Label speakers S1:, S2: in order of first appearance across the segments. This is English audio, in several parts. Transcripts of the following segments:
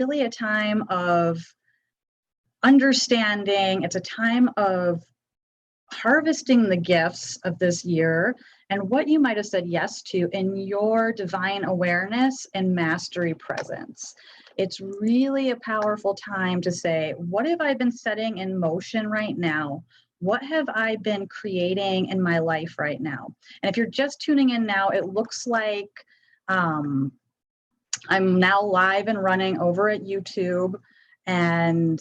S1: really a time of understanding. It's a time of harvesting the gifts of this year and what you might have said yes to in your divine awareness and mastery presence. It's really a powerful time to say, what have I been setting in motion right now? What have I been creating in my life right now? And if you're just tuning in now, it looks like I'm now live and running over at YouTube, and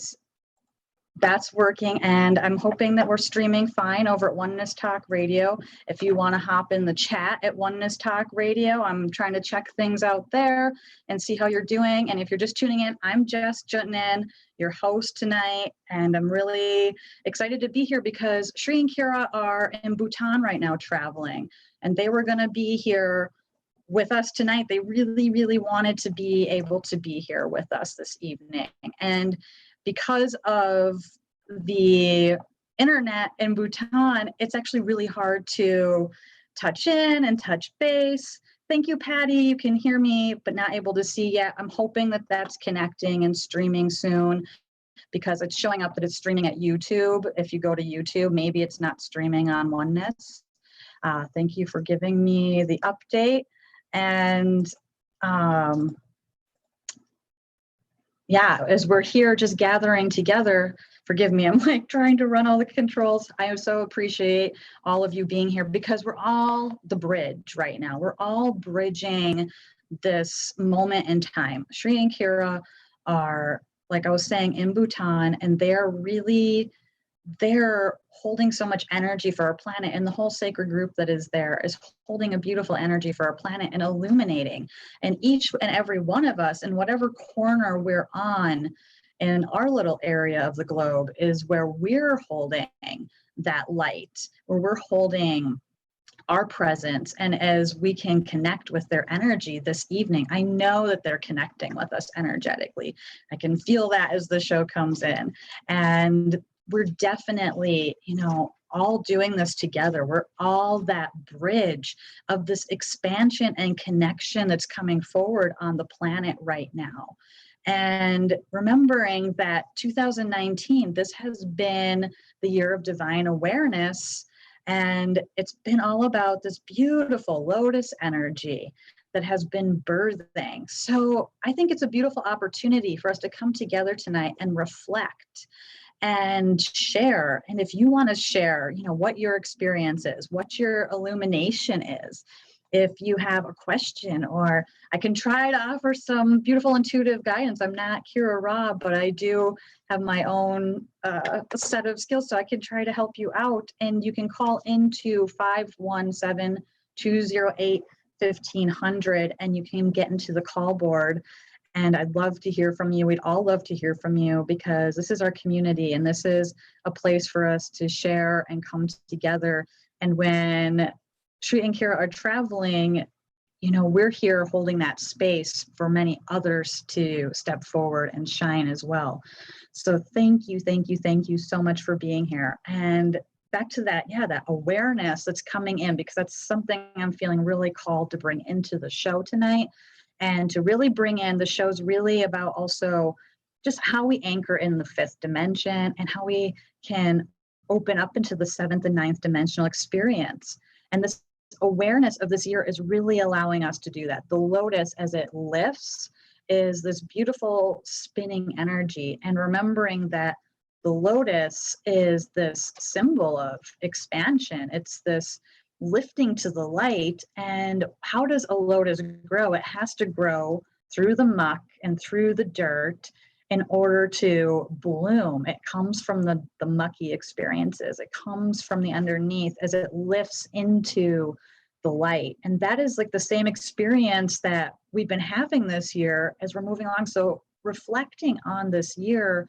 S1: that's working, and I'm hoping that we're streaming fine over at Oneness Talk Radio. If you want to hop in the chat at Oneness Talk Radio, I'm trying to check things out there and see how you're doing. And if you're just tuning in, I'm Jess Jutnan, your host tonight, and I'm really excited to be here because Shri and Kira are in Bhutan right now traveling, and they were going to be here with us tonight. They really, really wanted to be able to be here with us this evening. And because of the internet in Bhutan, it's actually really hard to touch in and touch base. Thank you, Patty. You can hear me, but not able to see yet. I'm hoping that that's connecting and streaming soon because it's showing up that it's streaming at YouTube. If you go to YouTube, maybe it's not streaming on Oneness. Thank you for giving me the update. And yeah, as we're here just gathering together, forgive me, I'm like trying to run all the controls. I so appreciate all of you being here because we're all the bridge right now. We're all bridging this moment in time. Shri and Kira are, like I was saying, in Bhutan, and they're holding so much energy for our planet, and the whole sacred group that is there is holding a beautiful energy for our planet and illuminating. And each and every one of us, in whatever corner we're on in our little area of the globe, is where we're holding that light, where we're holding our presence. And as we can connect with their energy this evening, I know that they're connecting with us energetically. I can feel that as the show comes in. And we're definitely, all doing this together. We're all that bridge of this expansion and connection that's coming forward on the planet right now. And remembering that 2019, this has been the year of divine awareness. And it's been all about this beautiful lotus energy that has been birthing. So I think it's a beautiful opportunity for us to come together tonight and reflect and share. And if you want to share, what your experience is, what your illumination is, if you have a question, or I can try to offer some beautiful intuitive guidance. I'm not Kira Ra, but I do have my own set of skills, so I can try to help you out. And you can call into 517-208-1500, and you can get into the call board. And I'd love to hear from you. We'd all love to hear from you because this is our community, and this is a place for us to share and come together. And when Shri and Kira are traveling, we're here holding that space for many others to step forward and shine as well. So thank you so much for being here. And back to that, that awareness that's coming in, because that's something I'm feeling really called to bring into the show tonight. And to really bring in, the show's really about also just how we anchor in the fifth dimension and how we can open up into the seventh and ninth dimensional experience. And this awareness of this year is really allowing us to do that. The lotus, as it lifts, is this beautiful spinning energy. And remembering that the lotus is this symbol of expansion. It's this lifting to the light. And how does a lotus grow? It has to grow through the muck and through the dirt in order to bloom. It comes from the mucky experiences. It comes from the underneath as it lifts into the light. And that is like the same experience that we've been having this year as we're moving along. So reflecting on this year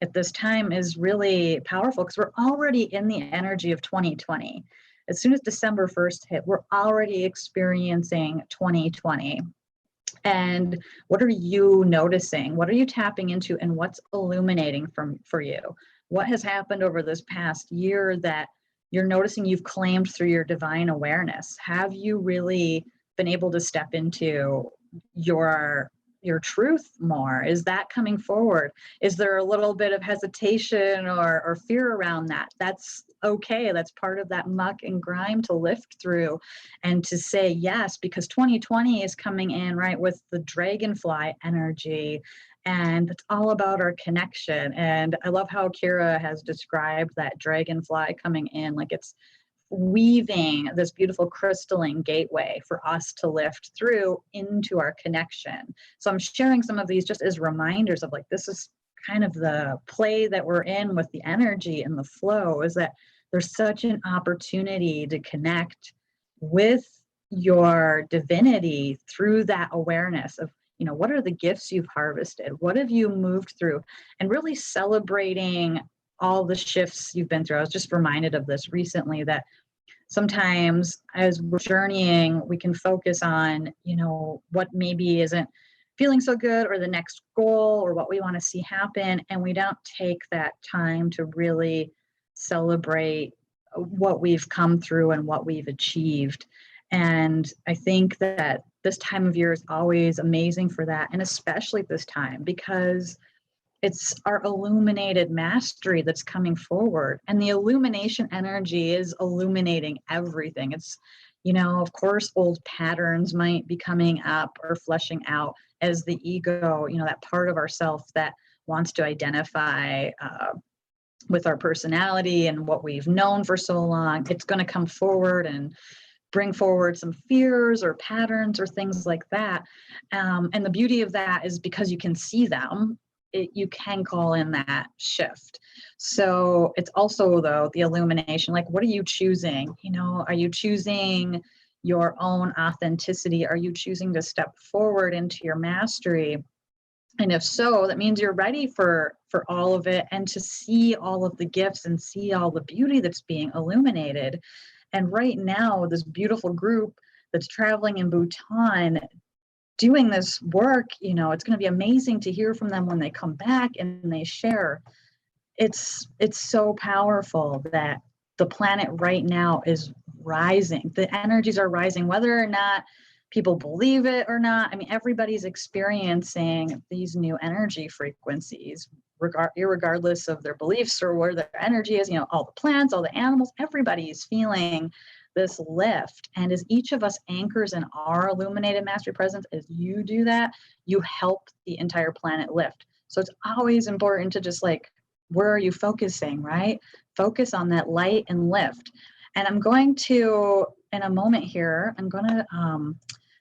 S1: at this time is really powerful because we're already in the energy of 2020. As soon as December 1st hit, we're already experiencing 2020. And what are you noticing? What are you tapping into, and what's illuminating for you? What has happened over this past year that you're noticing you've claimed through your divine awareness? Have you really been able to step into your your truth more? Is that coming forward? Is there a little bit of hesitation or fear around that? That's okay. That's part of that muck and grime to lift through and to say yes, because 2020 is coming in, right, with the dragonfly energy. And it's all about our connection. And I love how Kira has described that dragonfly coming in, like it's weaving this beautiful crystalline gateway for us to lift through into our connection. So I'm sharing some of these just as reminders of like, this is kind of the play that we're in with the energy and the flow, is that there's such an opportunity to connect with your divinity through that awareness of, you know, what are the gifts you've harvested? What have you moved through? And really celebrating all the shifts you've been through. I was just reminded of this recently, that sometimes as we're journeying, we can focus on, you know, what maybe isn't feeling so good, or the next goal, or what we want to see happen. And we don't take that time to really celebrate what we've come through and what we've achieved. And I think that this time of year is always amazing for that. And especially this time, because it's our illuminated mastery that's coming forward. And the illumination energy is illuminating everything. It's, you know, of course, old patterns might be coming up or fleshing out as the ego, you know, that part of ourself that wants to identify with our personality and what we've known for so long. It's going to come forward and bring forward some fears or patterns or things like that. And the beauty of that is because you can see them, you can call in that shift. So it's also, though, the illumination, like, what are you choosing? You know, are you choosing your own authenticity? Are you choosing to step forward into your mastery? And if so, that means you're ready for all of it, and to see all of the gifts and see all the beauty that's being illuminated. And right now, this beautiful group that's traveling in Bhutan doing this work, you know, it's going to be amazing to hear from them when they come back and they share. It's so powerful that the planet right now is rising. The energies are rising, whether or not people believe it or not. I mean, everybody's experiencing these new energy frequencies, regardless of their beliefs or where their energy is. You know, all the plants, all the animals, everybody's feeling this lift. And as each of us anchors in our illuminated mastery presence, as you do that, you help the entire planet lift. So it's always important to just like, where are you focusing, right? Focus on that light and lift. And I'm going to, in a moment here, I'm going to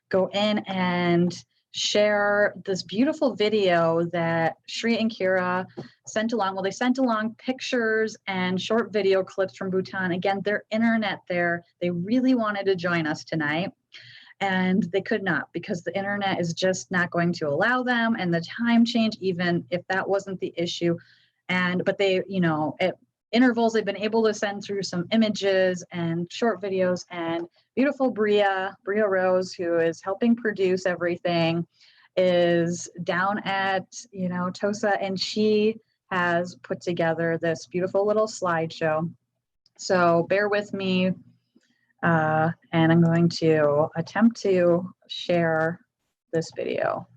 S1: go in and share this beautiful video that Shri and Kira sent along. Well, they sent along pictures and short video clips from Bhutan. Again, their internet there, they really wanted to join us tonight, and they could not, because the internet is just not going to allow them, and the time change, even if that wasn't the issue. But they, you know, at intervals, they've been able to send through some images and short videos. And beautiful Bria Rose, who is helping produce everything, is down at, you know, Tosa, and she has put together this beautiful little slideshow. So bear with me, and I'm going to attempt to share this video.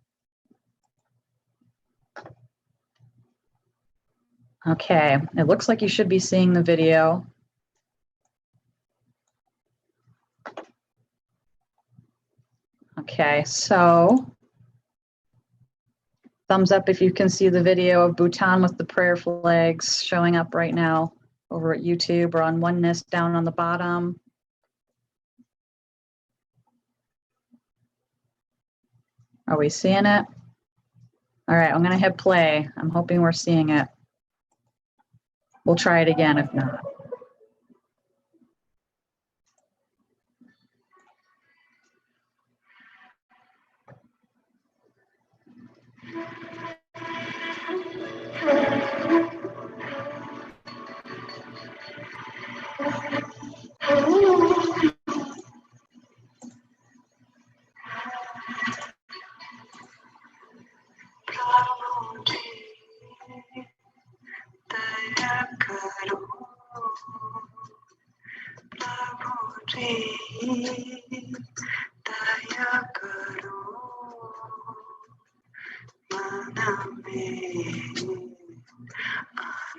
S1: Okay, it looks like you should be seeing the video. Okay, so thumbs up if you can see the video of Bhutan with the prayer flags showing up right now over at YouTube, or on Oneness down on the bottom. Are we seeing it? All right, I'm gonna hit play. I'm hoping we're seeing it. We'll try it again if not.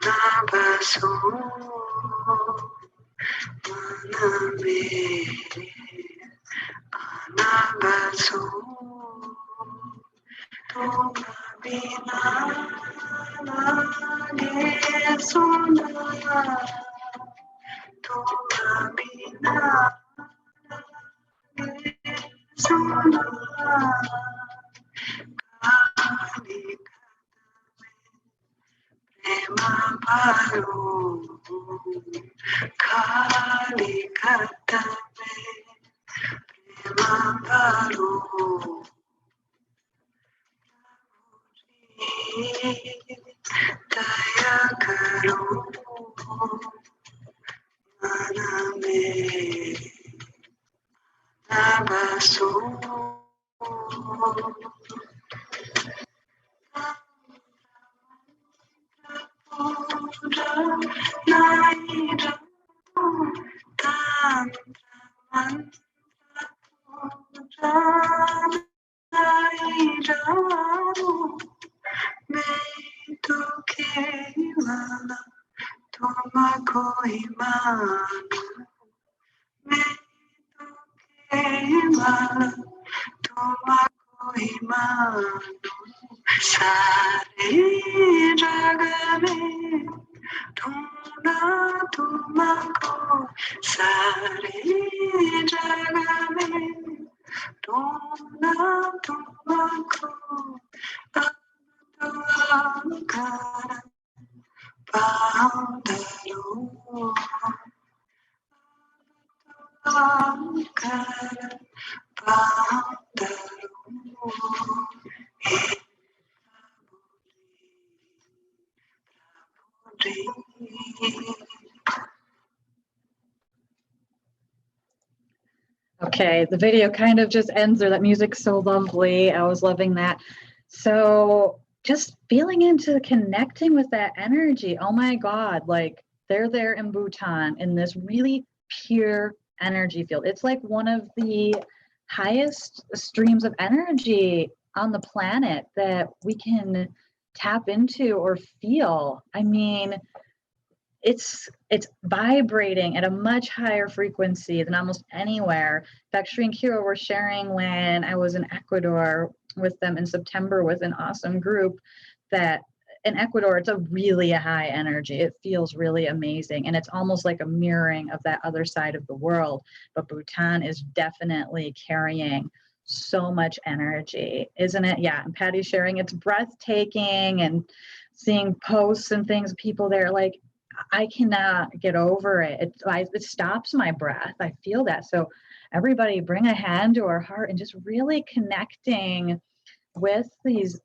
S2: anabaso maname anabaso toma bina lage sona toma bina lage sona Prema Kali Katame Prema Daya Karo Maname Nabaso Naida Meito Keimana Toma Koimana Meito Keimana Toma Koimana Sare Jagame Tuna Tumako Sare Jagame Tuna Tumako Ankara Pandaro Ankara Pandaro
S1: Okay, the video kind of just ends there. That music's so lovely. I was loving that. So just feeling into connecting with that energy. Oh my God, like they're there in Bhutan in this really pure energy field. It's like one of the highest streams of energy on the planet that we can tap into or feel. I mean, it's vibrating at a much higher frequency than almost anywhere. In fact, Sri and Kira were sharing when I was in Ecuador with them in September with an awesome group that in Ecuador, it's a high energy. It feels really amazing. And it's almost like a mirroring of that other side of the world. But Bhutan is definitely carrying so much energy, isn't it? Yeah. And Patty's sharing, it's breathtaking, and seeing posts and things, people there, like, I cannot get over it. It stops my breath. I feel that. So everybody bring a hand to our heart and just really connecting with these,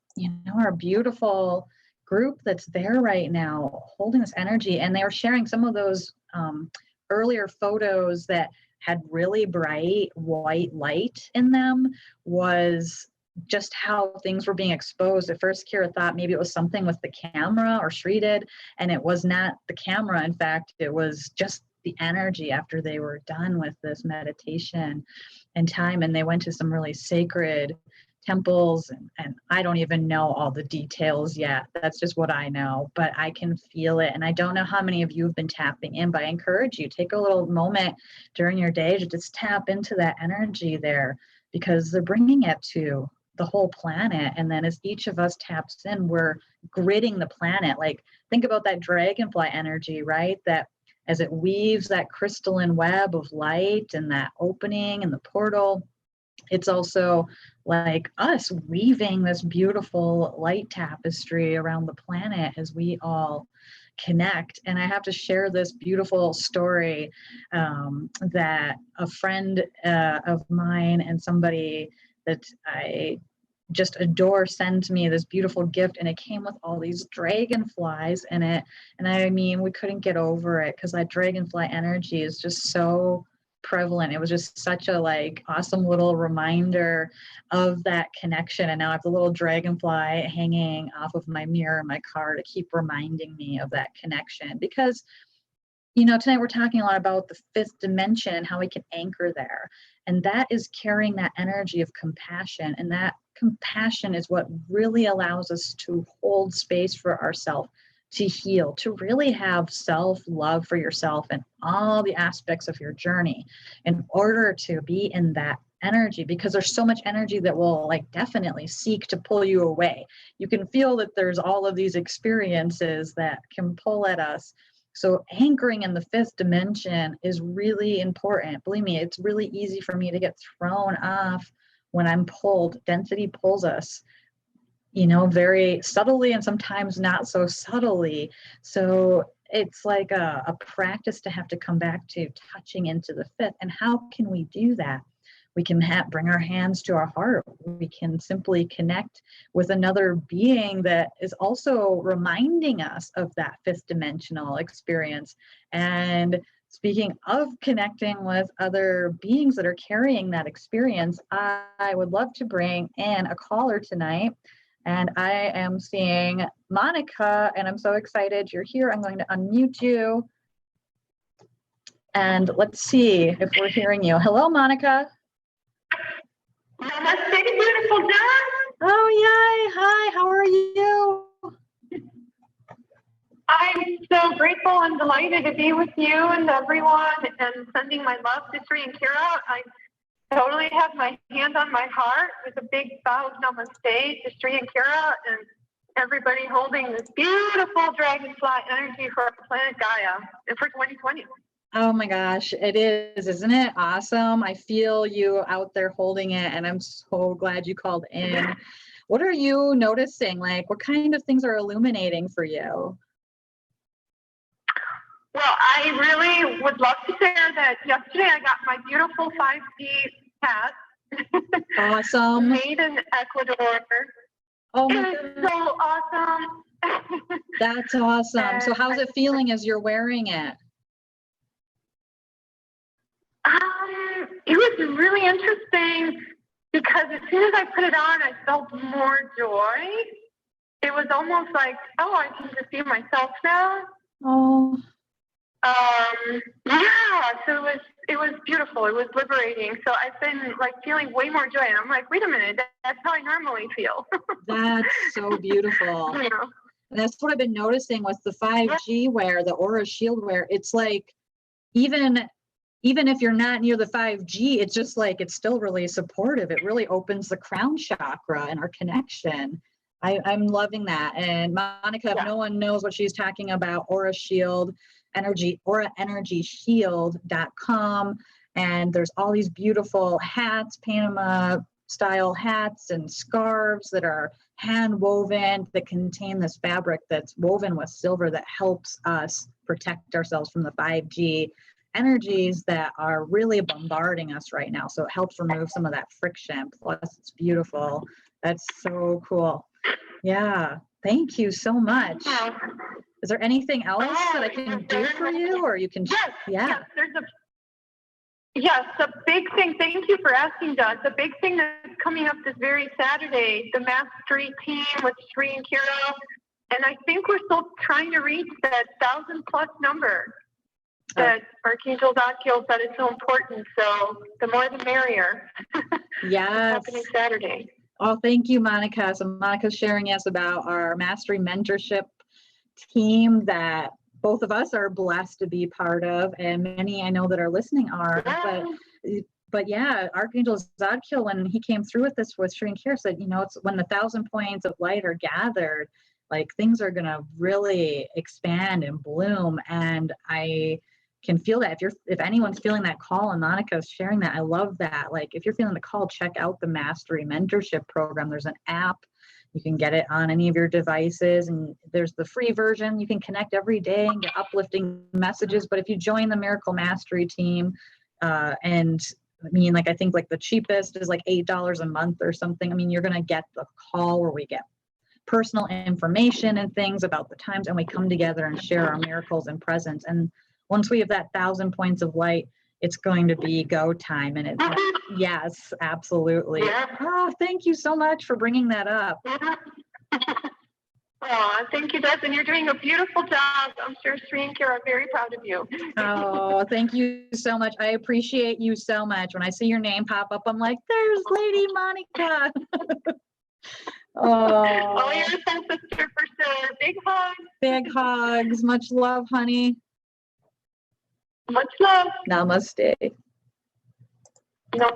S1: our beautiful group that's there right now, holding this energy. And they were sharing some of those earlier photos that had really bright white light in them, was just how things were being exposed. At first, Kira thought maybe it was something with the camera, or Sri did, and it was not the camera. In fact, it was just the energy after they were done with this meditation and time. And they went to some really sacred temples, and I don't even know all the details yet. That's just what I know, but I can feel it. And I don't know how many of you have been tapping in, but I encourage you, take a little moment during your day to just tap into that energy there, because they're bringing it to the whole planet. And then as each of us taps in, we're gridding the planet. Like, think about that dragonfly energy, right? That as it weaves that crystalline web of light and that opening and the portal, it's also like us weaving this beautiful light tapestry around the planet as we all connect. And I have to share this beautiful story that a friend of mine and somebody that I just adore sent me this beautiful gift, and it came with all these dragonflies in it. And I mean, we couldn't get over it, because that dragonfly energy is just so prevalent. It was just such a awesome little reminder of that connection. And now I have the little dragonfly hanging off of my mirror in my car to keep reminding me of that connection, because tonight we're talking a lot about the fifth dimension and how we can anchor there. And that is carrying that energy of compassion. And that compassion is what really allows us to hold space for ourselves, to heal, to really have self-love for yourself and all the aspects of your journey in order to be in that energy, because there's so much energy that will like definitely seek to pull you away. You can feel that there's all of these experiences that can pull at us. So anchoring in the fifth dimension is really important. Believe me, it's really easy for me to get thrown off when I'm pulled. Density pulls us, very subtly and sometimes not so subtly. So it's like a practice to have to come back to touching into the fifth. And how can we do that? We can bring our hands to our heart. We can simply connect with another being that is also reminding us of that fifth dimensional experience. And speaking of connecting with other beings that are carrying that experience, I would love to bring in a caller tonight. And I am seeing Monica, and I'm so excited you're here. I'm going to unmute you. And let's see if we're hearing you. Hello, Monica.
S2: Namaste, beautiful Dawn.
S1: Oh, yay. Hi, how are you?
S2: I'm so grateful and delighted to be with you and everyone, and sending my love to Sri and Kira. I totally have my hand on my heart with a big bow namaste to Sri and Kira and everybody holding this beautiful dragonfly energy for our planet Gaia and for 2020.
S1: Oh my gosh, it is, isn't it awesome? I feel you out there holding it, and I'm so glad you called in. What are you noticing? Like, what kind of things are illuminating for you?
S2: Well, I really would love to share that yesterday I got my beautiful 5G hat.
S1: Awesome.
S2: Made in Ecuador.
S1: Oh my
S2: It is so awesome.
S1: That's awesome. So how's it feeling as you're wearing it?
S2: It was really interesting because as soon as I put it on, I felt more joy. It was almost like, oh, I can just be myself now.
S1: Oh.
S2: Yeah, so it was beautiful. It was liberating. So I've been like feeling way more joy. And I'm like, wait a minute, that's how I normally feel.
S1: That's so beautiful.
S2: You know?
S1: And that's what I've been noticing with the 5G wear, the Aura Shield wear. It's like, even if you're not near the 5G, it's just like, it's still really supportive. It really opens the crown chakra and our connection. I'm loving that. And Monica, if no one knows what she's talking about, Aura Shield Energy, auraenergyshield.com. And there's all these beautiful hats, Panama style hats and scarves that are hand woven, that contain this fabric that's woven with silver that helps us protect ourselves from the 5G energies that are really bombarding us right now. So it helps remove some of that friction. Plus, it's beautiful. That's so cool. Yeah. Thank you so much. Is there anything else that I can do for you, or you can?
S2: Yes, yes, the big thing. Thank you for asking, Doug. The big thing that's coming up this very Saturday, the Mastery team with Sri and Kira, and I think we're still trying to reach that 1,000+ number that Archangel Zadkiel said is so important. So the more the merrier.
S1: Yes.
S2: Happening Saturday.
S1: Oh, thank you, Monica. So Monica's sharing us about our Mastery Mentorship team that both of us are blessed to be part of, and many I know that are listening are. But yeah, Archangel Zadkiel, when he came through with this with Sri and Kira, said, it's when the 1,000 points of light are gathered, like things are gonna really expand and bloom. And I can feel that if anyone's feeling that call, and Monica's sharing that, I love that. Like, if you're feeling the call, check out the Mastery Mentorship Program. There's an app. You can get it on any of your devices, and there's the free version. You can connect every day and get uplifting messages. But if you join the Miracle Mastery team, I think like the cheapest is like $8 a month or something. I mean, you're going to get the call where we get personal information and things about the times, and we come together and share our miracles and presence. And once we have that 1,000 points of light, it's going to be go time. And yes, absolutely. Oh, thank you so much for bringing that up.
S2: Oh, thank you, Desmond. You're doing a beautiful job. I'm sure Sri and Kira are very proud of you.
S1: Oh, thank you so much. I appreciate you so much. When I see your name pop up, I'm like, there's Lady Monica.
S2: Oh, you're
S1: Oh,
S2: a soul sister for sure. Big hugs.
S1: big hugs. Much love, honey.
S2: Much love.
S1: Namaste.
S2: No.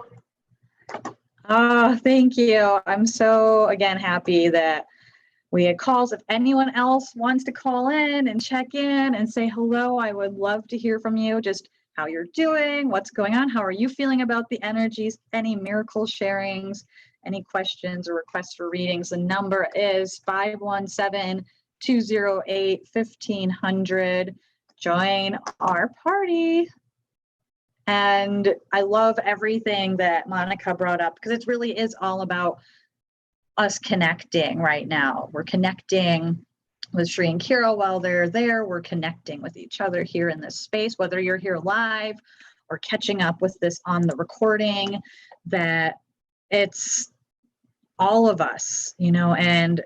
S1: Oh, thank you. I'm so, again, happy that we had calls. If anyone else wants to call in and check in and say hello, I would love to hear from you. Just how you're doing, what's going on, how are you feeling about the energies, any miracle sharings, any questions or requests for readings. The number is 517-208-1500. Join our party. And I love everything that Monica brought up because it really is all about us connecting right now. We're connecting with Sri and Kira while they're there. We're connecting with each other here in this space, whether you're here live or catching up with this on the recording, that it's all of us, and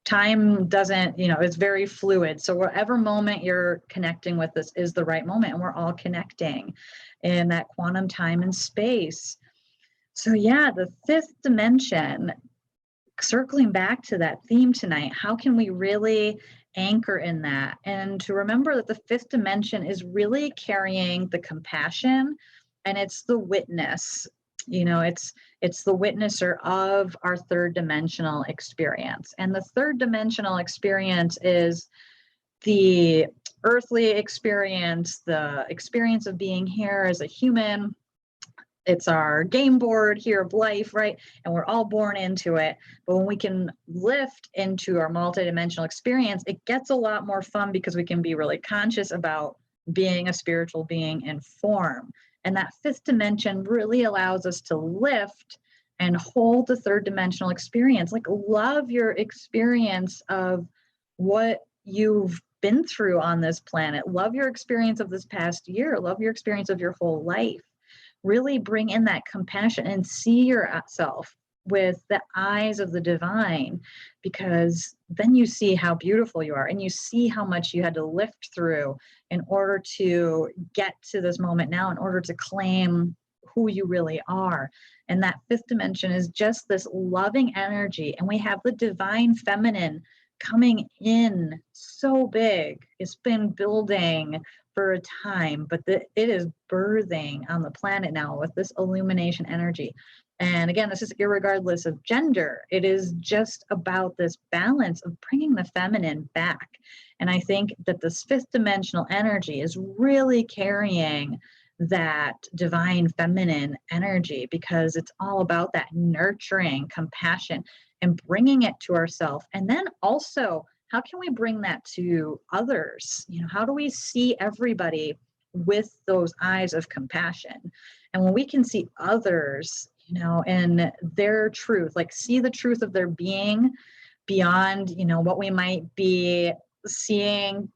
S1: time doesn't, it's very fluid. So whatever moment you're connecting with this is the right moment, and we're all connecting in that quantum time and space. So yeah, the fifth dimension, circling back to that theme tonight, how can we really anchor in that? And to remember that the fifth dimension is really carrying the compassion, and it's the witness. It's the witnesser of our third dimensional experience. And the third dimensional experience is the earthly experience, the experience of being here as a human. It's our game board here of life, right? And we're all born into it. But when we can lift into our multidimensional experience, it gets a lot more fun because we can be really conscious about being a spiritual being in form. And that fifth dimension really allows us to lift and hold the third dimensional experience. Like, love your experience of what you've been through on this planet. Love your experience of this past year. Love your experience of your whole life. Really bring in that compassion and see yourself with the eyes of the divine, because then you see how beautiful you are and you see how much you had to lift through in order to get to this moment now, in order to claim who you really are. And that fifth dimension is just this loving energy. And we have the divine feminine coming in so big. It's been building for a time, but it is birthing on the planet now with this illumination energy. And again, this is irregardless of gender. It is just about this balance of bringing the feminine back. And I think that this fifth dimensional energy is really carrying that divine feminine energy, because it's all about that nurturing, compassion, and bringing it to ourselves. And then also, how can we bring that to others? How do we see everybody with those eyes of compassion? And when we can see others, in their truth, like see the truth of their being beyond, what we might be seeing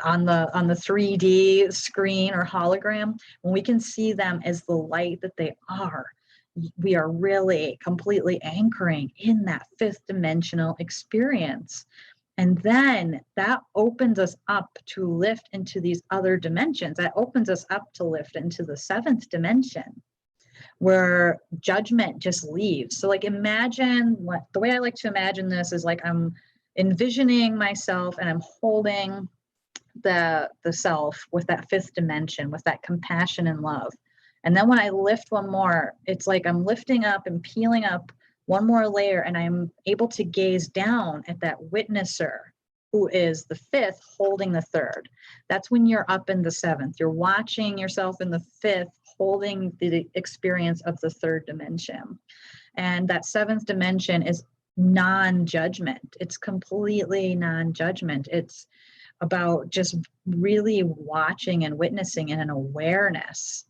S1: on the 3D screen or hologram, when we can see them as the light that they are, we are really completely anchoring in that fifth dimensional experience. And then that opens us up to lift into these other dimensions. That opens us up to lift into the seventh dimension, where judgment just leaves. So like, imagine the way I like to imagine this is like, I'm envisioning myself and I'm holding the self with that fifth dimension, with that compassion and love. And then when I lift one more, it's like I'm lifting up and peeling up one more layer, and I'm able to gaze down at that witnesser who is the fifth holding the third. That's when you're up in the seventh. You're watching yourself in the fifth holding the experience of the third dimension. And that seventh dimension is non-judgment. It's completely non-judgment. It's about just really watching and witnessing in an awareness.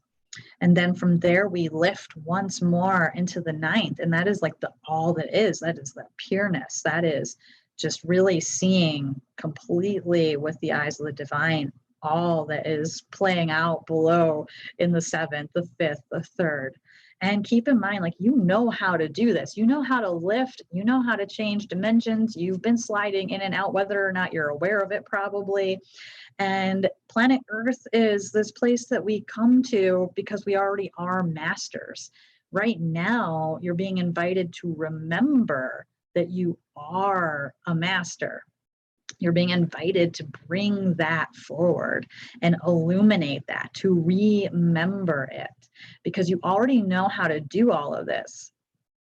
S1: And then from there, we lift once more into the ninth. And that is like all that is. That is that pureness. That is just really seeing completely with the eyes of the divine all that is playing out below in the seventh, the fifth, the third. And keep in mind, like, you know how to do this. You know how to lift, you know how to change dimensions. You've been sliding in and out, whether or not you're aware of it, probably. And planet Earth is this place that we come to because we already are masters. Right now, you're being invited to remember that you are a master. You're being invited to bring that forward and illuminate that, to remember it, because you already know how to do all of this.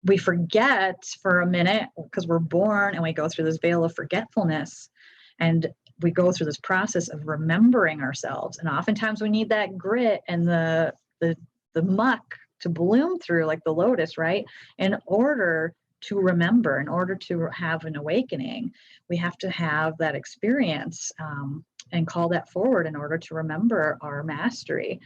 S1: We forget for a minute because we're born and we go through this veil of forgetfulness, and we go through this process of remembering ourselves. And oftentimes we need that grit and the muck to bloom through, like the lotus, right? In order to remember, in order to have an awakening, we have to have that experience and call that forward in order to remember our mastery.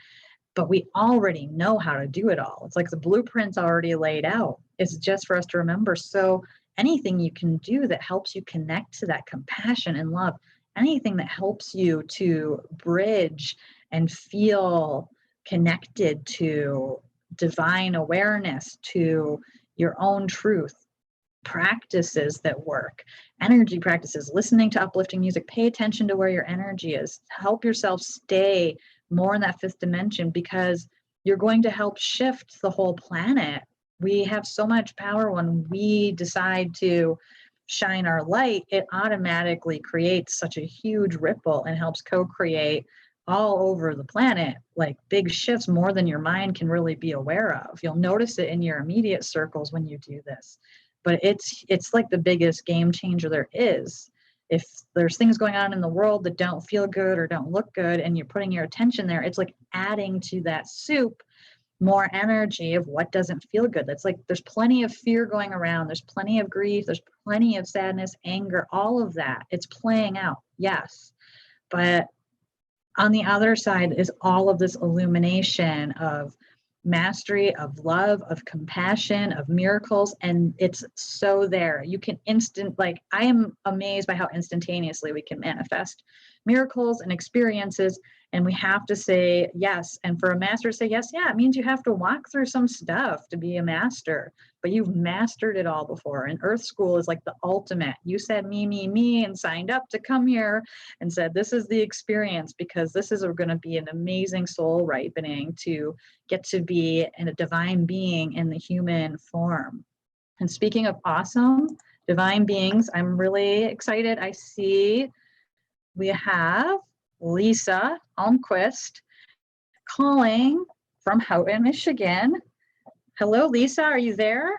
S1: But we already know how to do it all. It's like the blueprint's already laid out. It's just for us to remember. So anything you can do that helps you connect to that compassion and love, anything that helps you to bridge and feel connected to divine awareness, to your own truth, practices that work, energy practices, listening to uplifting music, pay attention to where your energy is, help yourself stay more in that fifth dimension, because you're going to help shift the whole planet. We have so much power when we decide to shine our light. It automatically creates such a huge ripple and helps co-create all over the planet, like big shifts, more than your mind can really be aware of. You'll notice it in your immediate circles when you do this. But it's like the biggest game changer there is. If there's things going on in the world that don't feel good or don't look good, and you're putting your attention there, it's like adding to that soup more energy of what doesn't feel good. That's like, there's plenty of fear going around. There's plenty of grief. There's plenty of sadness, anger, all of that. It's playing out. Yes. But on the other side is all of this illumination of mastery, of love, of compassion, of miracles. And it's so there. You can like, I am amazed by how instantaneously we can manifest miracles and experiences. And we have to say yes. And for a master to say yes, yeah, it means you have to walk through some stuff to be a master, but you've mastered it all before. And Earth School is like the ultimate. You said me, and signed up to come here and said, this is the experience, because this is going to be an amazing soul ripening to get to be a divine being in the human form. And speaking of awesome divine beings, I'm really excited. I see we have Lisa Almquist calling from Houghton, Michigan. Hello, Lisa, are you there?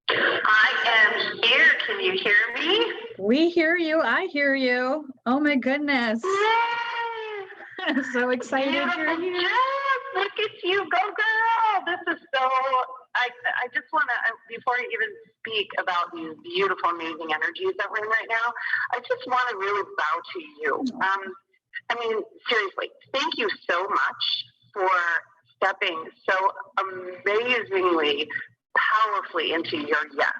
S3: I am here. Can you hear me?
S1: We hear you. I hear you. Oh my goodness.
S3: Yay!
S1: I'm so excited you're here.
S3: Yes, look at you. Go girl. This is so, I just want to, before I even speak about these beautiful, amazing energies that we're in right now, I just want to really bow to you. I mean, seriously, thank you so much for stepping so amazingly, powerfully into your yes.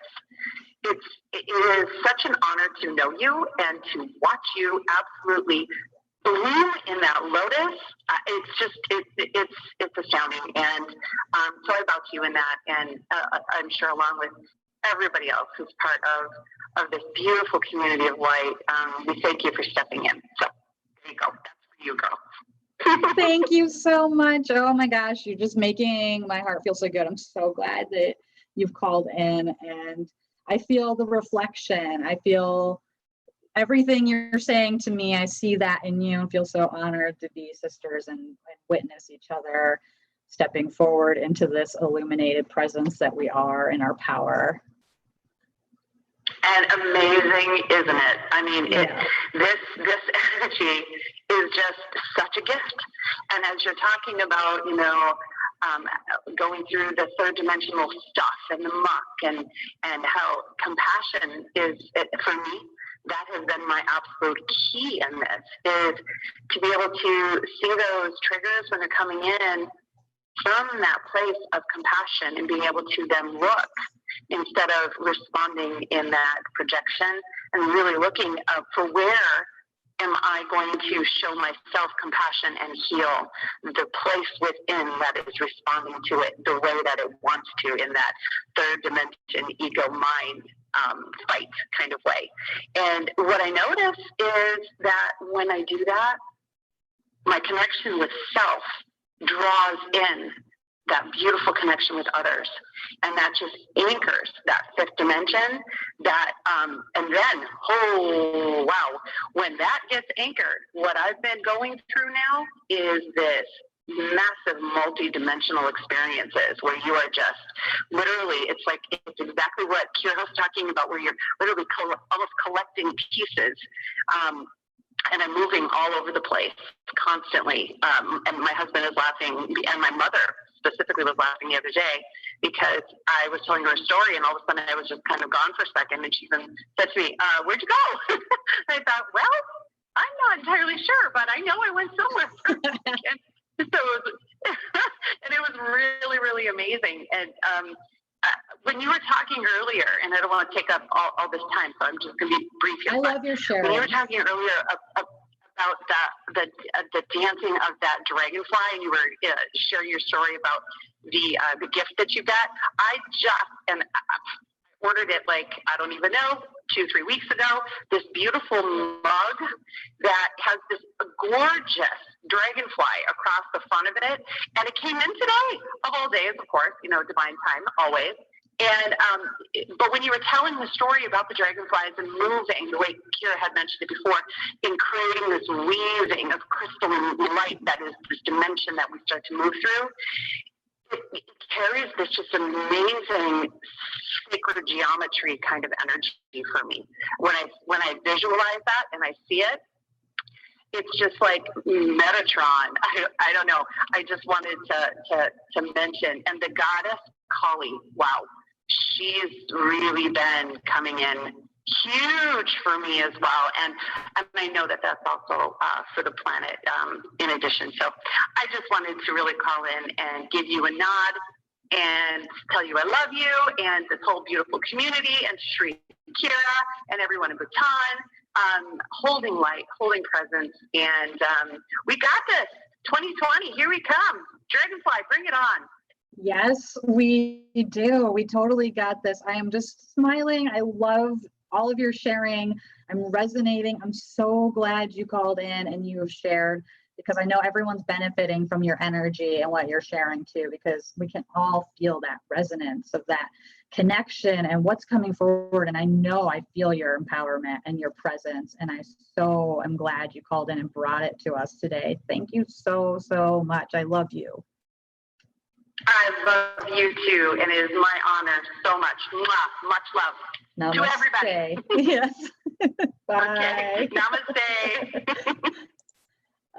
S3: It is such an honor to know you and to watch you absolutely bloom in that lotus. It's just, it's astounding. And so I bow to you in that. And I'm sure along with everybody else who's part of this beautiful community of light, we thank you for stepping in. So there you go. That's for you, girl.
S1: Thank you so much. Oh my gosh, you're just making my heart feel so good. I'm so glad that you've called in, and I feel the reflection. I feel everything you're saying to me. I see that in you and feel so honored to be sisters and witness each other stepping forward into this illuminated presence that we are in our power.
S3: And amazing, isn't it? I mean, this energy is just such a gift. And as you're talking about, going through the third dimensional stuff and the muck and how compassion is, for me, that has been my absolute key in this, is to be able to see those triggers when they're coming in from that place of compassion and being able to then look instead of responding in that projection, and really looking for where am I going to show myself compassion and heal the place within that is responding to it the way that it wants to, in that third dimension ego mind fight kind of way. And what I notice is that when I do that, my connection with self draws in that beautiful connection with others, and that just anchors that fifth dimension. That and then, oh wow, when that gets anchored, what I've been going through now is this massive multi-dimensional experiences where you are just literally, it's exactly what Kira's talking about, where you're literally almost collecting pieces. And I'm moving all over the place constantly. And my husband is laughing, and my mother specifically was laughing the other day because I was telling her a story, and all of a sudden I was just kind of gone for a second, and she even said to me, "Where'd you go?" And I thought, well, I'm not entirely sure, but I know I went somewhere for a second. So it was, and it was really, really amazing. And when you were talking earlier, and I don't want to take up all this time, so I'm just going to be brief here.
S1: I love your sharing.
S3: When you were talking earlier about the dancing of that dragonfly, and you were sharing your story about the gift that you got, I ordered it I don't even know, 2-3 weeks ago, this beautiful mug that has this gorgeous dragonfly across the front of it. And it came in today, of all days, of course, divine time, always. And, but when you were telling the story about the dragonflies and moving, the way Kira had mentioned it before, in creating this weaving of crystalline light that is this dimension that we start to move through, it carries this just amazing sacred geometry kind of energy for me. When I visualize that and I see it, it's just like Metatron. I don't know. I just wanted to mention, and the goddess Kali. Wow, she's really been coming in huge for me as well, and I know that that's also for the planet in addition. So I just wanted to really call in and give you a nod and tell you I love you, and this whole beautiful community, and Sri Kira and everyone in Bhutan, holding light, holding presence, and we got this. 2020, here we come. Dragonfly, bring it on.
S1: Yes, we do. We totally got this. I am just smiling. I love all of your sharing. I'm resonating. I'm so glad you called in and you have shared, because I know everyone's benefiting from your energy and what you're sharing too, because we can all feel that resonance of that connection and what's coming forward. And I know I feel your empowerment and your presence. And I so am glad you called in and brought it to us today. Thank you so, so much. I love you.
S3: I love you too, and it is my honor so much. Mwah, much love.
S1: Namaste.
S3: To everybody.
S1: Yes. Bye.
S3: Okay. Namaste.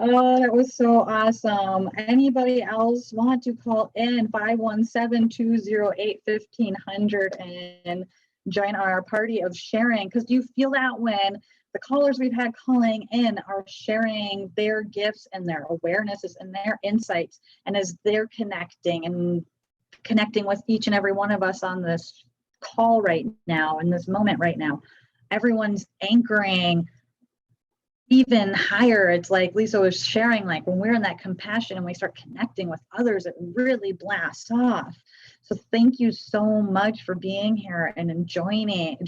S1: Oh, that was so awesome. Anybody else want to call in 517-208-1500 and join our party of sharing? Because do you feel that when the callers we've had calling in are sharing their gifts and their awarenesses and their insights, and as they're connecting with each and every one of us on this call right now, in this moment right now, everyone's anchoring even higher. It's like Lisa was sharing, like when we're in that compassion and we start connecting with others, it really blasts off. So thank you so much for being here and joining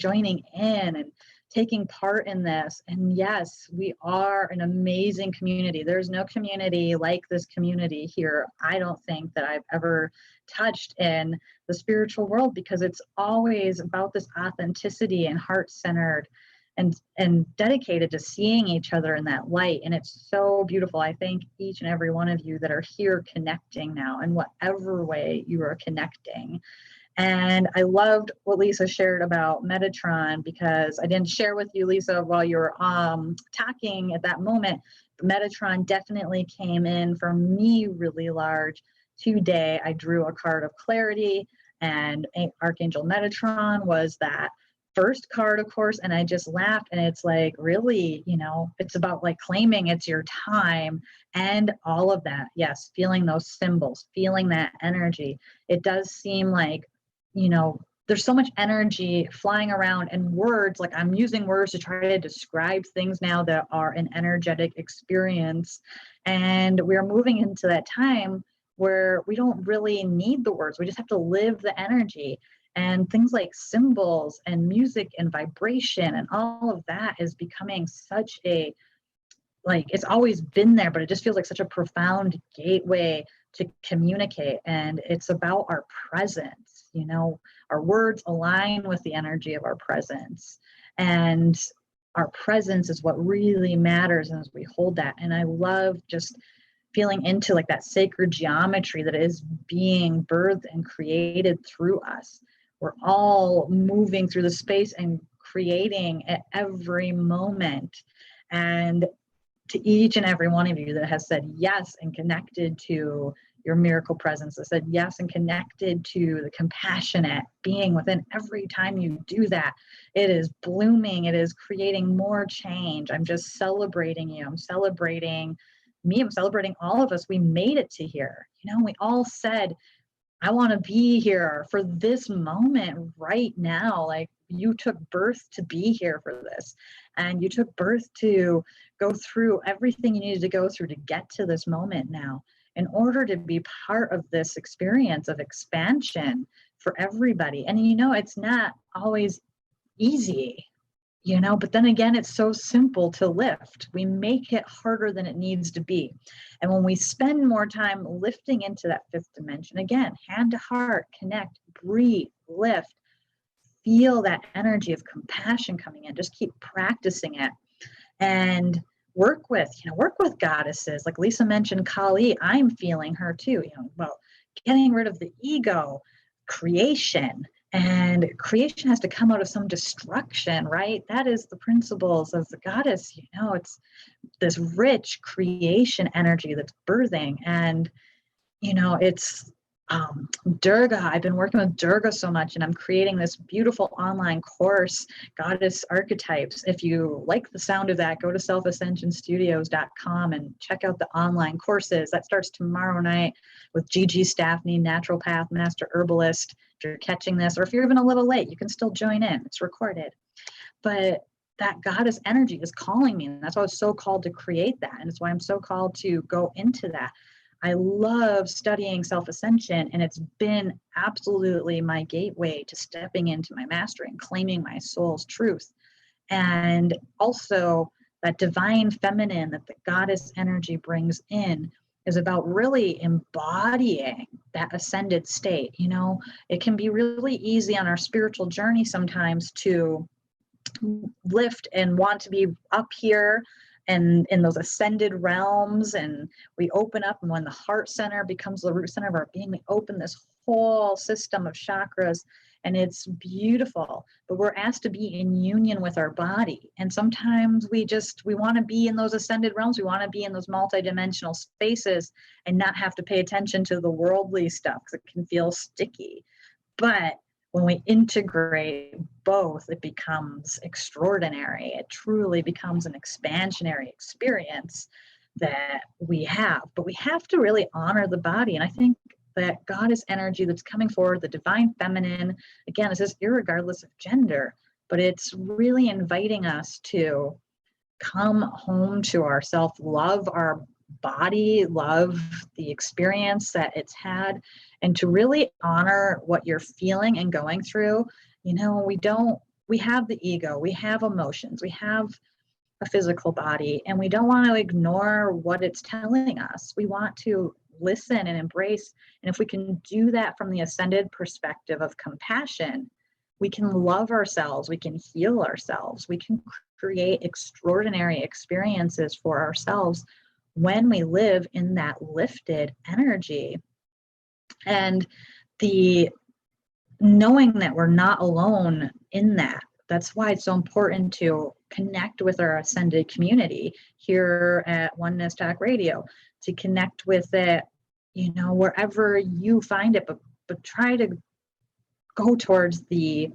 S1: in and taking part in this. And yes, we are an amazing community. There's no community like this community here, I don't think, that I've ever touched in the spiritual world, because it's always about this authenticity and heart-centered and dedicated to seeing each other in that light. And it's so beautiful. I thank each and every one of you that are here connecting now in whatever way you are connecting. And I loved what Lisa shared about Metatron, because I didn't share with you, Lisa, while you were talking at that moment. Metatron definitely came in for me really large today. I drew a card of clarity, and Archangel Metatron was that first card, of course, and I just laughed. And it's like, really, it's about like claiming it's your time and all of that. Yes, feeling those symbols, feeling that energy. It does seem like, there's so much energy flying around, and words, like I'm using words to try to describe things now that are an energetic experience. And we're moving into that time where we don't really need the words. We just have to live the energy. And things like symbols and music and vibration and all of that is becoming such a, like, it's always been there, but it just feels like such a profound gateway to communicate. And it's about our presence, you know, our words align with the energy of our presence. And our presence is what really matters as we hold that. And I love just feeling into like that sacred geometry that is being birthed and created through us. We're all moving through the space and creating at every moment. And to each and every one of you that has said yes and connected to your miracle presence, that said yes and connected to the compassionate being within, every time you do that, it is blooming, it is creating more change. I'm just celebrating you. I'm celebrating me. I'm celebrating all of us. We made it to here. You know, we all said, I want to be here for this moment right now. Like, you took birth to be here for this, and you took birth to go through everything you needed to go through to get to this moment now, in order to be part of this experience of expansion for everybody. And you know, it's not always easy, you know, but then again, it's so simple to lift. We make it harder than it needs to be. And when we spend more time lifting into that fifth dimension, again, hand to heart, connect, breathe, lift, feel that energy of compassion coming in, just keep practicing it. And work with goddesses. Like Lisa mentioned Kali, I'm feeling her too, you know, well, getting rid of the ego, creation. And creation has to come out of some destruction, right? That is the principles of the goddess. You know, it's this rich creation energy that's birthing. And, you know, it's Durga. I've been working with Durga so much, and I'm creating this beautiful online course, Goddess Archetypes. If you like the sound of that, go to selfascensionstudios.com and check out the online courses. That starts tomorrow night with Gigi Staffney, naturopath, master herbalist. If you're catching this, or if you're even a little late, you can still join in. It's recorded. But that goddess energy is calling me, and that's why I was so called to create that. And it's why I'm so called to go into that. I love studying self-ascension, and it's been absolutely my gateway to stepping into my mastery and claiming my soul's truth. And also that divine feminine that the goddess energy brings in is about really embodying that ascended state. You know, it can be really easy on our spiritual journey sometimes to lift and want to be up here and in those ascended realms, and we open up, and when the heart center becomes the root center of our being, we open this whole system of chakras, and it's beautiful. But we're asked to be in union with our body, and sometimes we want to be in those ascended realms. We want to be in those multidimensional spaces and not have to pay attention to the worldly stuff, because it can feel sticky. But when we integrate both, it becomes extraordinary. It truly becomes an expansionary experience that we have. But we have to really honor the body. And I think that goddess energy that's coming forward, the divine feminine, again, this is irregardless of gender, but it's really inviting us to come home to ourselves, love our body, love the experience that it's had, and to really honor what you're feeling and going through. You know, we have the ego, we have emotions, we have a physical body, and we don't want to ignore what it's telling us. We want to listen and embrace. And if we can do that from the ascended perspective of compassion, we can love ourselves, we can heal ourselves, we can create extraordinary experiences for ourselves when we live in that lifted energy. And the knowing that we're not alone in that. That's why it's so important to connect with our ascended community here at Oneness Talk Radio, to connect with it, you know, wherever you find it, but try to go towards the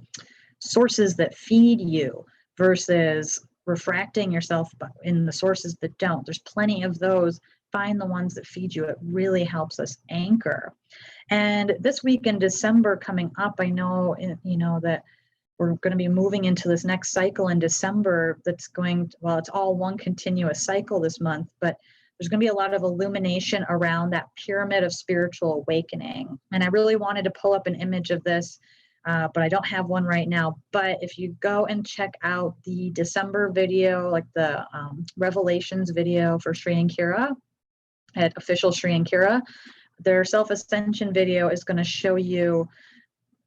S1: sources that feed you versus refracting yourself in the sources that don't. There's plenty of those find the ones that feed you. It really helps us anchor. And this week in December coming up, I know, you know, that we're going to be moving into this next cycle in December that's going to, well, it's all one continuous cycle this month, but there's going to be a lot of illumination around that pyramid of spiritual awakening. And I really wanted to pull up an image of this, but I don't have one right now. But if you go and check out the December video, like the Revelations video for Sri and Kira at Official Sri and Kira, their self-ascension video is going to show you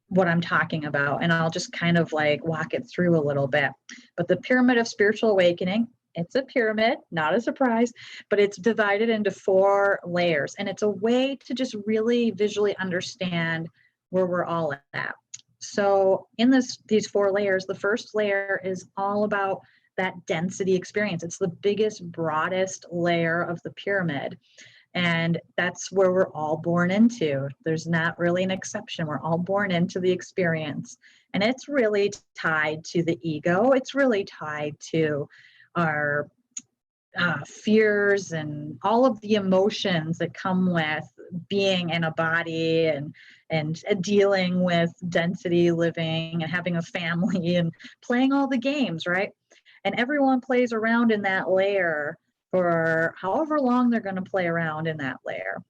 S1: what I'm talking about. And I'll just kind of like walk it through a little bit. But the pyramid of spiritual awakening, it's a pyramid, not a surprise, but it's divided into 4 layers. And it's a way to just really visually understand where we're all at. So in these 4 layers, the first layer is all about that density experience. It's the biggest, broadest layer of the pyramid. And that's where we're all born into. There's not really an exception. We're all born into the experience. And it's really tied to the ego. It's really tied to our fears and all of the emotions that come with being in a body and dealing with density living and having a family and playing all the games, right? And everyone plays around in that layer for however long they're going to play around in that layer.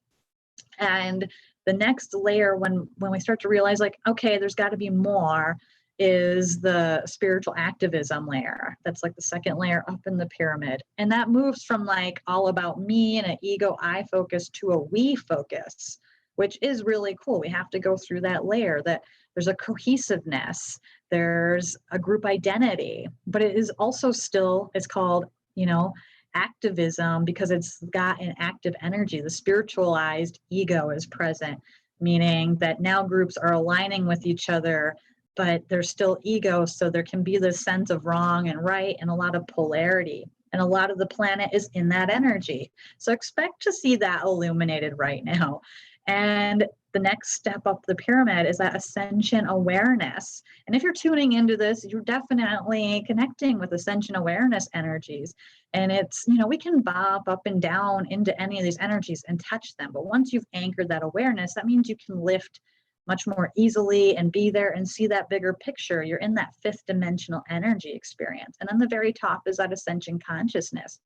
S1: And the next layer, when we start to realize like, okay, there's got to be more, is the spiritual activism layer. That's like the second layer up in the pyramid. And that moves from like all about me and an ego I focus to a we focus, which is really cool. We have to go through that layer, that there's a cohesiveness, there's a group identity, but it is also still, it's called, you know, activism because it's got an active energy. The spiritualized ego is present, meaning that now groups are aligning with each other, but there's still ego. So there can be this sense of wrong and right and a lot of polarity. And a lot of the planet is in that energy. So expect to see that illuminated right now. And the next step up the pyramid is that ascension awareness. And if you're tuning into this, you're definitely connecting with ascension awareness energies. And it's, you know, we can bob up and down into any of these energies and touch them. But once you've anchored that awareness, that means you can lift much more easily and be there and see that bigger picture. You're in that 5th dimensional energy experience. And on the very top is that ascension consciousness,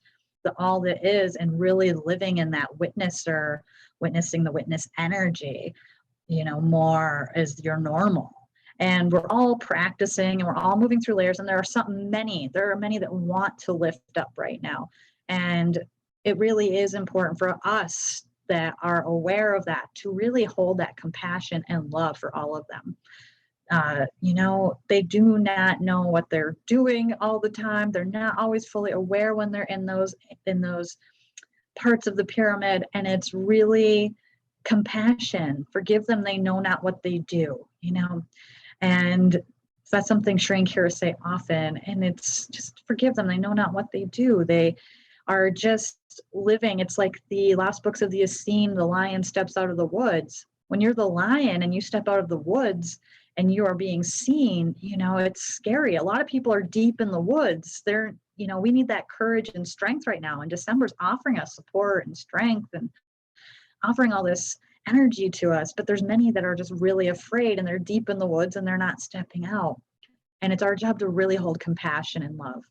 S1: the all that is, and really living in that witnessing the witness energy, you know, more as your normal. And we're all practicing and we're all moving through layers. And there are many that want to lift up right now. And it really is important for us that are aware of that to really hold that compassion and love for all of them. You know, they do not know what they're doing all the time. They're not always fully aware when they're in those parts of the pyramid. And it's really compassion. Forgive them, they know not what they do, you know. And that's something Sri and Kira say often. And it's just forgive them, they know not what they do. They are just living. It's like the last books of the Essene, the lion steps out of the woods. When you're the lion and you step out of the woods and you are being seen, you know, it's scary. A lot of people are deep in the woods. They're, you know, we need that courage and strength right now. And December's offering us support and strength and offering all this energy to us. But there's many that are just really afraid and they're deep in the woods and they're not stepping out. And it's our job to really hold compassion and love.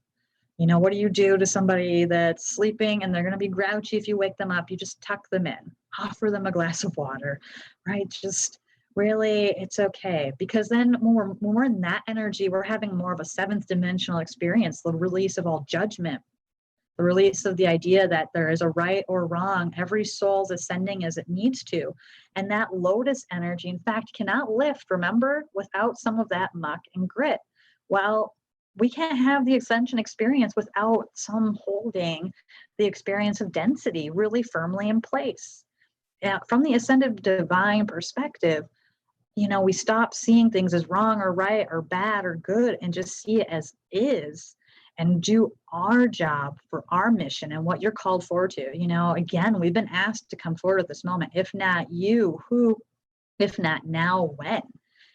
S1: You know, what do you do to somebody that's sleeping and they're going to be grouchy if you wake them up? You just tuck them in, offer them a glass of water, right? Just really, it's okay. Because then when we're in that energy, we're having more of a 7th dimensional experience, the release of all judgment, the release of the idea that there is a right or wrong. Every soul's ascending as it needs to. And that lotus energy, in fact, cannot lift, remember, without some of that muck and grit. Well, we can't have the ascension experience without some holding the experience of density really firmly in place. From the ascended divine perspective, you know, we stop seeing things as wrong or right or bad or good and just see it as is and do our job for our mission and what you're called for to. You know, again, we've been asked to come forward at this moment. If not you, who? If not now, when?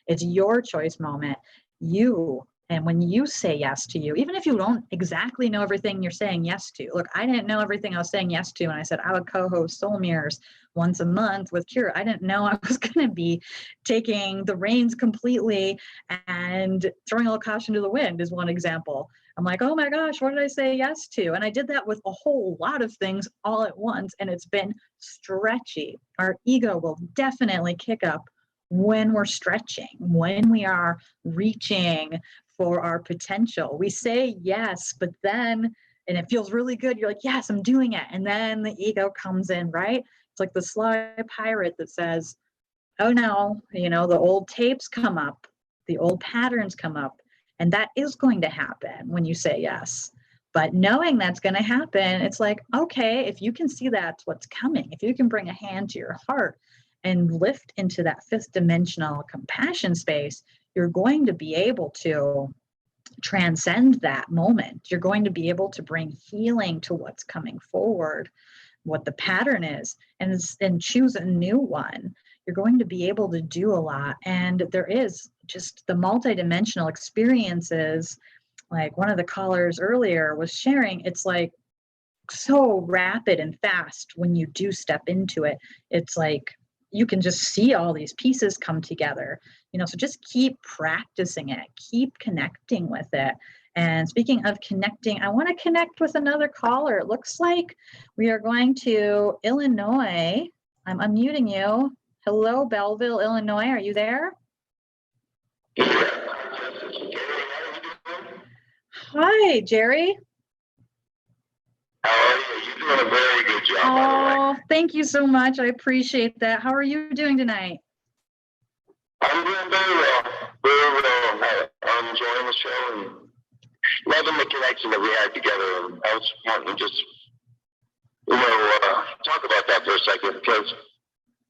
S1: It's your choice moment. You And when you say yes to you, even if you don't exactly know everything you're saying yes to, look, I didn't know everything I was saying yes to. And I said, I would co-host Soul Mirrors once a month with Kira. I didn't know I was going to be taking the reins completely and throwing all caution to the wind is one example. I'm like, oh my gosh, what did I say yes to? And I did that with a whole lot of things all at once. And it's been stretchy. Our ego will definitely kick up when we're stretching, when we are reaching for our potential. We say yes, but then, and it feels really good. You're like, yes, I'm doing it. And then the ego comes in, right? It's like the sly pirate that says, oh no, the old tapes come up, the old patterns come up. And that is going to happen when you say yes. But knowing that's going to happen, it's like, okay, if you can see that's what's coming, if you can bring a hand to your heart and lift into that fifth dimensional compassion space, you're going to be able to transcend that moment. You're going to be able to bring healing to what's coming forward, what the pattern is, and choose a new one. You're going to be able to do a lot. And there is just the multidimensional experiences. Like one of the callers earlier was sharing, it's like so rapid and fast when you do step into it. It's like you can just see all these pieces come together, so just keep practicing it, keep connecting with it. And speaking of connecting, I want to connect with another caller. It looks like we are going to Illinois. I'm unmuting you. Hello, Belleville, Illinois. Are you there? Hi, Jerry.
S4: How are you? You're doing a very good job, by the way.
S1: Thank you so much. I appreciate that. How are you doing tonight?
S4: I'm doing very well. Very well. I'm enjoying the show and loving the connection that we had together. And I was wanting to just, talk about that for a second because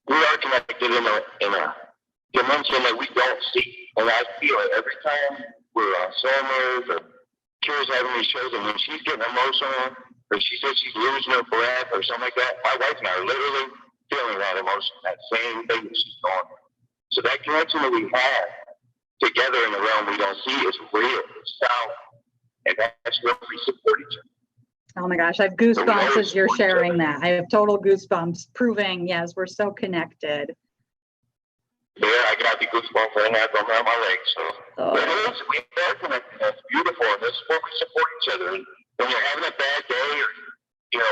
S4: we are connected in a dimension that we don't see. And I feel it every time we're on Soulmates or Kira's having these shows, and when she's getting emotional, or she says she's losing her breath or something like that, my wife and I are literally feeling that emotion, that same thing that she's going through. So that connection that we have together in the realm we don't see is real. It's sound. And that's where we support each other.
S1: Oh my gosh, I have goosebumps as you're sharing that. I have total goosebumps proving, yes, we're so connected.
S4: Yeah, I got the goosebumps right now from around my legs. So it is, we are connected. That's beautiful. And this is where we support each other. And when you're having a bad day or,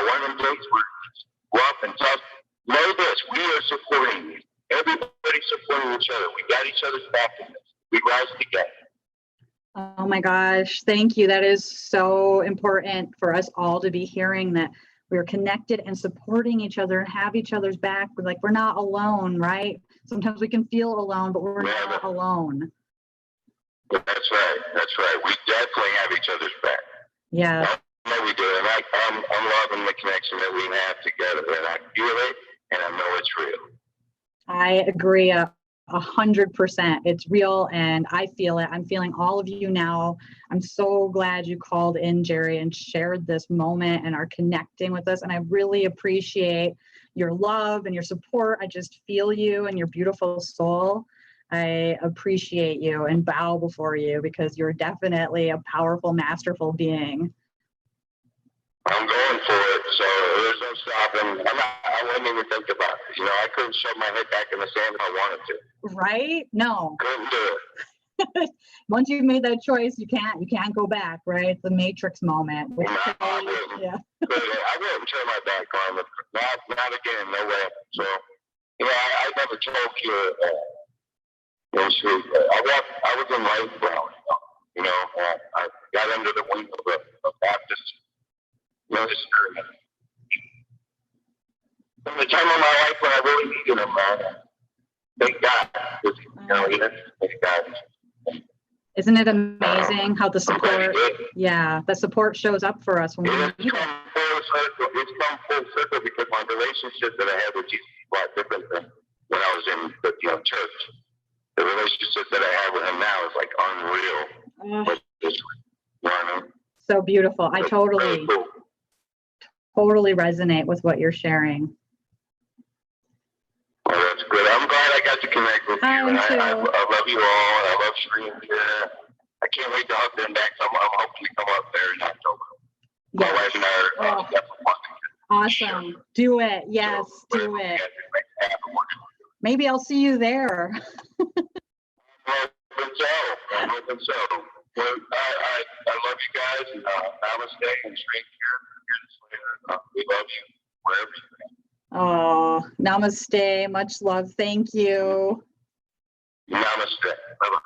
S4: one of them days where it's rough and tough, know this, we are supporting you. Everybody's supporting each other. We got each other's back in this. We rise together.
S1: Oh my gosh, thank you. That is so important for us all to be hearing that we're connected and supporting each other and have each other's back. We're not alone, right? Sometimes we can feel alone, but we're not alone.
S4: That's right. That's right. We definitely have each other's back.
S1: Yeah.
S4: I know we do. And I'm loving the connection that we have together. And I feel it, and I know it's real.
S1: I agree 100%. It's real and I feel it. I'm feeling all of you now. I'm so glad you called in, Jerry, and shared this moment and are connecting with us. And I really appreciate your love and your support. I just feel you and your beautiful soul. I appreciate you and bow before you because you're definitely a powerful, masterful being.
S4: I'm going for it, so there's no stopping. I wouldn't even think about it. I couldn't shove my head back in the sand if I wanted to.
S1: Right? No.
S4: Couldn't do it.
S1: Once you've made that choice, you can't go back, right? It's the Matrix moment.
S4: I wouldn't.
S1: Yeah.
S4: I wouldn't turn my back on it. Not again, no way. So, I never told you. I was in life brown. I got under the wing of a Baptist minister. From the time of my life when I really needed him, thank God. Thank God.
S1: Isn't it amazing how the support, the support shows up for us when we need it?
S4: It's come full circle because my relationship that I had with Jesus is a lot different than when I was in the church. The relationship that I have with him now is like unreal.
S1: So beautiful. I totally resonate with what you're sharing.
S4: Oh, that's good. I'm glad I got to connect with you. And I love you all. I love Sheree and Kira. I can't wait to hug them back. I'm hoping to come up there in October. My
S1: Yeah.
S4: wife and I are definitely wanting
S1: Awesome. Do it. Yes, do it. Maybe I'll see you there.
S4: I'm hoping so. Well, I love you guys. Namaste and straight here. We love you wherever you are.
S1: Oh, namaste. Much love. Thank you.
S4: Namaste. Bye-bye.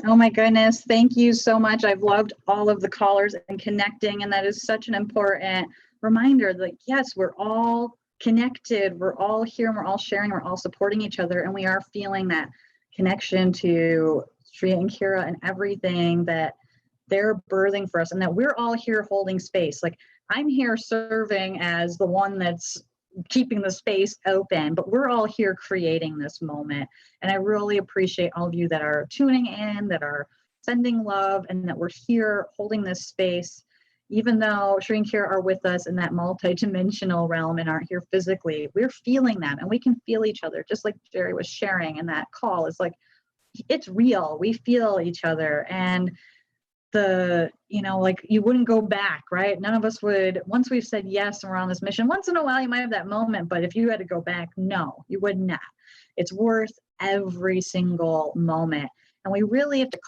S1: Oh my goodness. Thank you so much. I've loved all of the callers and connecting. And that is such an important reminder that yes, we're all connected. We're all here and we're all sharing. We're all supporting each other. And we are feeling that connection to Shri and Kira and everything that they're birthing for us, and that we're all here holding space. Like I'm here serving as the one that's keeping the space open, but we're all here creating this moment. And I really appreciate all of you that are tuning in, that are sending love, and that we're here holding this space. Even though Shri and Kira are with us in that multi-dimensional realm and aren't here physically, we're feeling them and we can feel each other, just like Jerry was sharing in that call. It's like, it's real. We feel each other. And like you wouldn't go back, right? None of us would, once we've said yes and we're on this mission. Once in a while you might have that moment, but if you had to go back, no, you would not. It's worth every single moment. And we really have to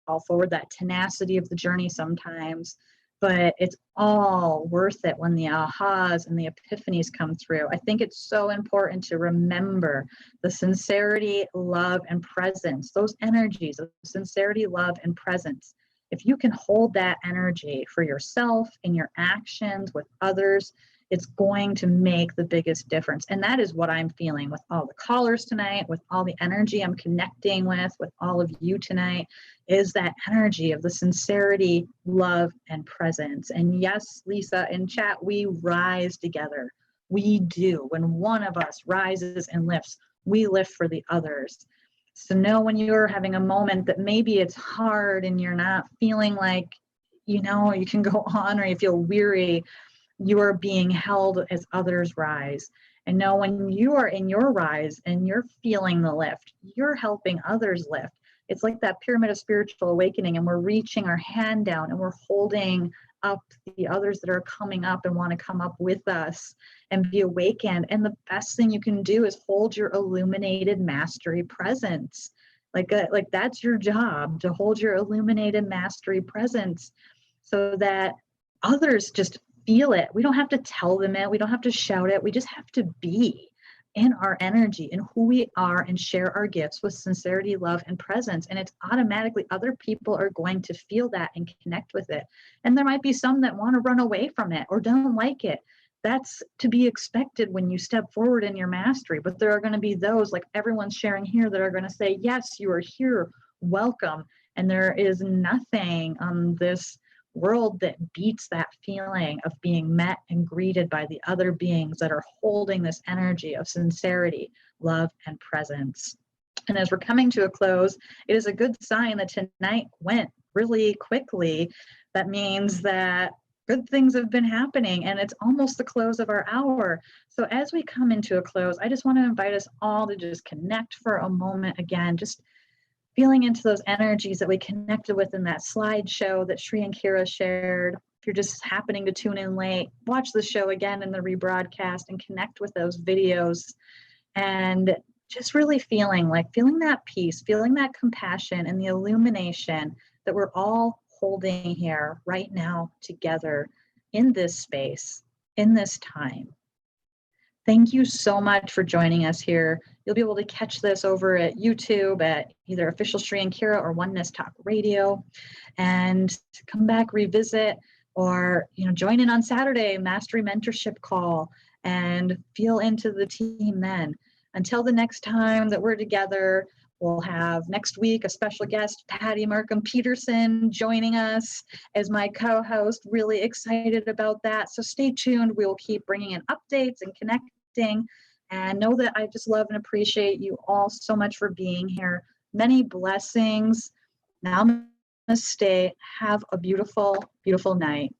S1: call forward that tenacity of the journey sometimes, but it's all worth it when the ahas and the epiphanies come through. I think it's so important to remember the sincerity, love, and presence, those energies of sincerity, love, and presence. If you can hold that energy for yourself in your actions with others, it's going to make the biggest difference. And that is what I'm feeling with all the callers tonight, with all the energy I'm connecting with all of you tonight, is that energy of the sincerity, love, and presence. And yes, Lisa, in chat, we rise together. We do. When one of us rises and lifts, we lift for the others. So know when you're having a moment that maybe it's hard and you're not feeling like, you can go on, or you feel weary, you are being held as others rise. And know when you are in your rise and you're feeling the lift, you're helping others lift. It's like that pyramid of spiritual awakening, and we're reaching our hand down and we're holding up the others that are coming up and want to come up with us and be awakened. And the best thing you can do is hold your illuminated mastery presence. Like that's your job, to hold your illuminated mastery presence so that others just feel it. We don't have to tell them it. We don't have to shout it. We just have to be in our energy and who we are and share our gifts with sincerity, love, and presence. And it's automatically other people are going to feel that and connect with it. And there might be some that want to run away from it or don't like it. That's to be expected when you step forward in your mastery. But there are going to be those, like everyone's sharing here, that are going to say, yes, you are here, welcome. And there is nothing on this world that beats that feeling of being met and greeted by the other beings that are holding this energy of sincerity, love, and presence. And as we're coming to a close, it is a good sign that tonight went really quickly. That means that good things have been happening and it's almost the close of our hour. So as we come into a close, I just want to invite us all to just connect for a moment again, just feeling into those energies that we connected with in that slideshow that Shri and Kira shared. If you're just happening to tune in late, watch the show again in the rebroadcast and connect with those videos. And just really feeling that peace, feeling that compassion and the illumination that we're all holding here right now together in this space, in this time. Thank you so much for joining us here. You'll be able to catch this over at YouTube at either Official Shri and Kira or Oneness Talk Radio, and come back, revisit, or join in on Saturday, Mastery Mentorship Call, and feel into the team then. Until the next time that we're together, we'll have next week a special guest, Patty Markham Peterson, joining us as my co-host. Really excited about that. So stay tuned. We will keep bringing in updates and connecting. And know that I just love and appreciate you all so much for being here. Many blessings. Namaste. Have a beautiful, beautiful night.